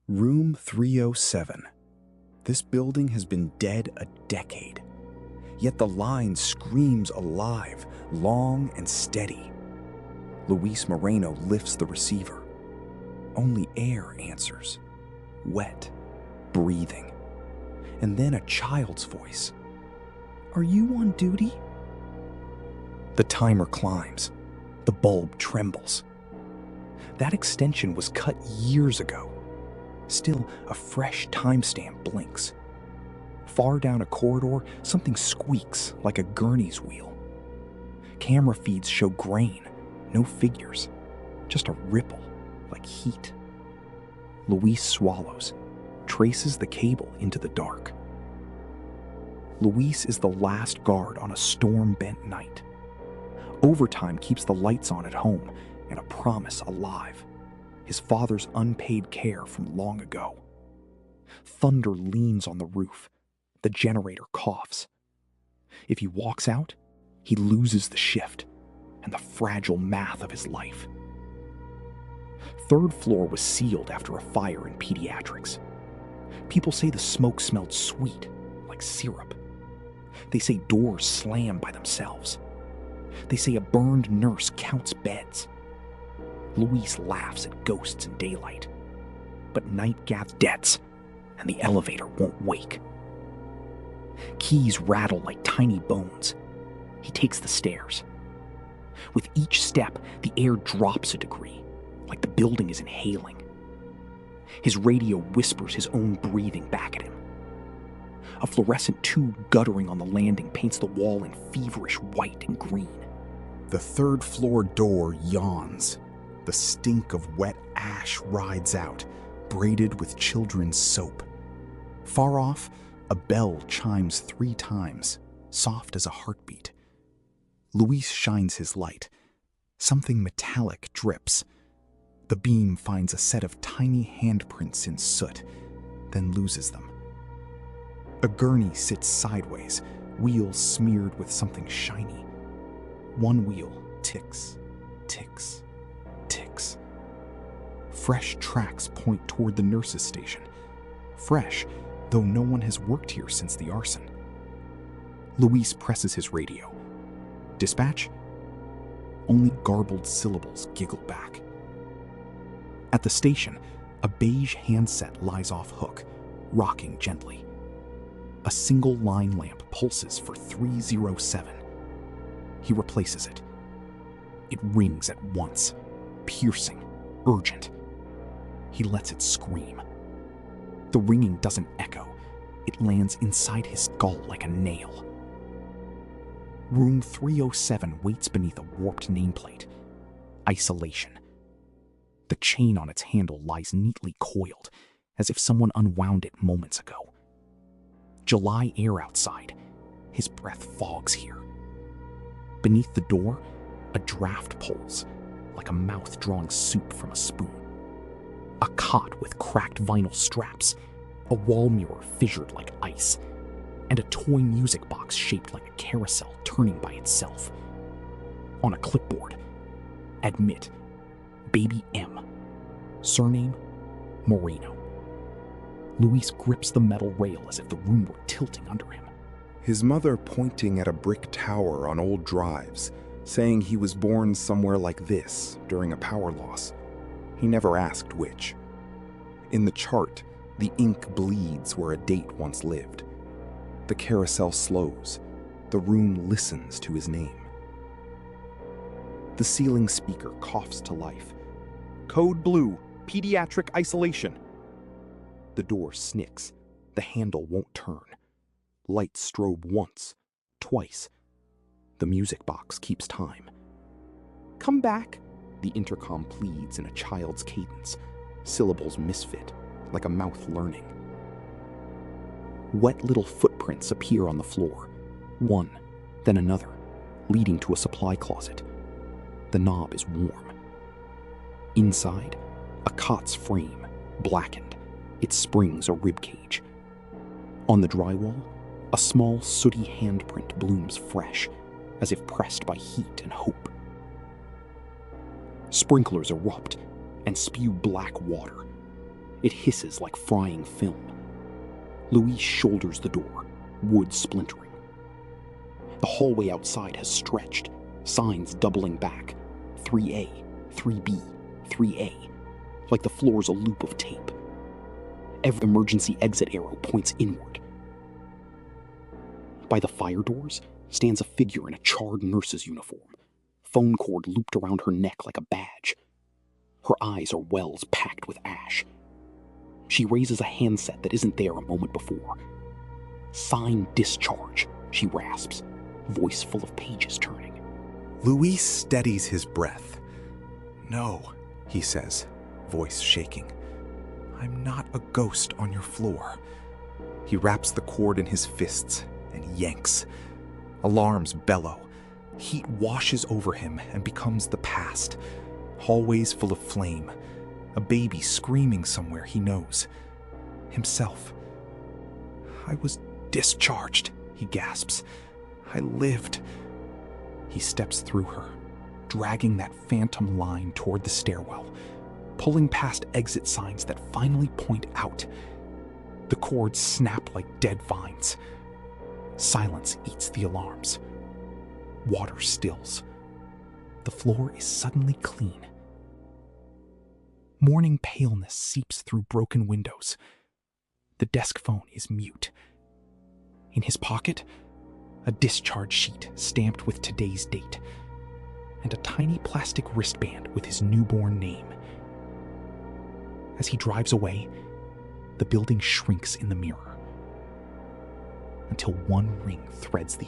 Room 307. This building has been dead a decade, yet the line screams alive, long and steady. Luis Moreno lifts the receiver. Only air answers, wet, breathing. And then a child's voice. "Are you on duty?" The timer climbs. The bulb trembles. That extension was cut years ago. Still, a fresh timestamp blinks. Far down a corridor, something squeaks like a gurney's wheel. Camera feeds show grain, no figures, just a ripple like heat. Luis swallows, traces the cable into the dark. Luis is the last guard on a storm-bent night. Overtime keeps the lights on at home and a promise alive. His father's unpaid care from long ago. Thunder leans on the roof. The generator coughs. If he walks out, he loses the shift and the fragile math of his life. Third floor was sealed after a fire in pediatrics. People say the smoke smelled sweet, like syrup. They say doors slam by themselves. They say a burned nurse counts beds. Luis laughs at ghosts in daylight, but night gathers debts, and the elevator won't wake. Keys rattle like tiny bones. He takes the stairs. With each step, the air drops a degree, like the building is inhaling. His radio whispers his own breathing back at him. A fluorescent tube guttering on the landing paints the wall in feverish white and green. The third floor door yawns. The stink of wet ash rides out, braided with children's soap. Far off, a bell chimes 3 times, soft as a heartbeat. Luis shines his light. Something metallic drips. The beam finds a set of tiny handprints in soot, then loses them. A gurney sits sideways, wheels smeared with something shiny. One wheel ticks, ticks, ticks. Fresh tracks point toward the nurse's station. Fresh, though no one has worked here since the arson. Luis presses his radio. Dispatch? Only garbled syllables giggle back. At the station, a beige handset lies off hook, rocking gently. A single line lamp pulses for 307. He replaces it. It rings at once, piercing, urgent. He lets it scream. The ringing doesn't echo. It lands inside his skull like a nail. Room 307 waits beneath a warped nameplate. Isolation. The chain on its handle lies neatly coiled, as if someone unwound it moments ago. July air outside. His breath fogs here. Beneath the door, a draft pulls, like a mouth drawing soup from a spoon. A cot with cracked vinyl straps, a wall mirror fissured like ice, and a toy music box shaped like a carousel turning by itself. On a clipboard, admit, Baby M. Surname, Moreno. Luis grips the metal rail as if the room were tilting under him. His mother pointing at a brick tower on old drives, saying he was born somewhere like this during a power loss. He never asked which. In the chart, the ink bleeds where a date once lived. The carousel slows. The room listens to his name. The ceiling speaker coughs to life. Code blue, pediatric isolation. The door snicks. The handle won't turn. Lights strobe once, twice. The music box keeps time. Come back, the intercom pleads in a child's cadence. Syllables misfit, like a mouth learning. Wet little footprints appear on the floor. One, then another, leading to a supply closet. The knob is warm. Inside, a cot's frame, blackened. Its springs a ribcage. On the drywall, a small sooty handprint blooms fresh, as if pressed by heat and hope. Sprinklers erupt and spew black water. It hisses like frying film. Louise shoulders the door, wood splintering. The hallway outside has stretched, signs doubling back. 3A, 3B, 3A, like the floor's a loop of tape. Every emergency exit arrow points inward. By the fire doors stands a figure in a charred nurse's uniform, phone cord looped around her neck like a badge. Her eyes are wells packed with ash. She raises a handset that isn't there a moment before. "Sign discharge," she rasps, voice full of pages turning. Luis steadies his breath. "No," he says, voice shaking. "I'm not a ghost on your floor." He wraps the cord in his fists and yanks. Alarms bellow. Heat washes over him and becomes the past. Hallways full of flame. A baby screaming somewhere he knows. Himself. "I was discharged," he gasps. "I lived." He steps through her, dragging that phantom line toward the stairwell, pulling past exit signs that finally point out. The cords snap like dead vines. Silence eats the alarms. Water stills. The floor is suddenly clean. Morning paleness seeps through broken windows. The desk phone is mute. In his pocket, a discharge sheet stamped with today's date, and a tiny plastic wristband with his newborn name. As he drives away, the building shrinks in the mirror, until one ring threads the air.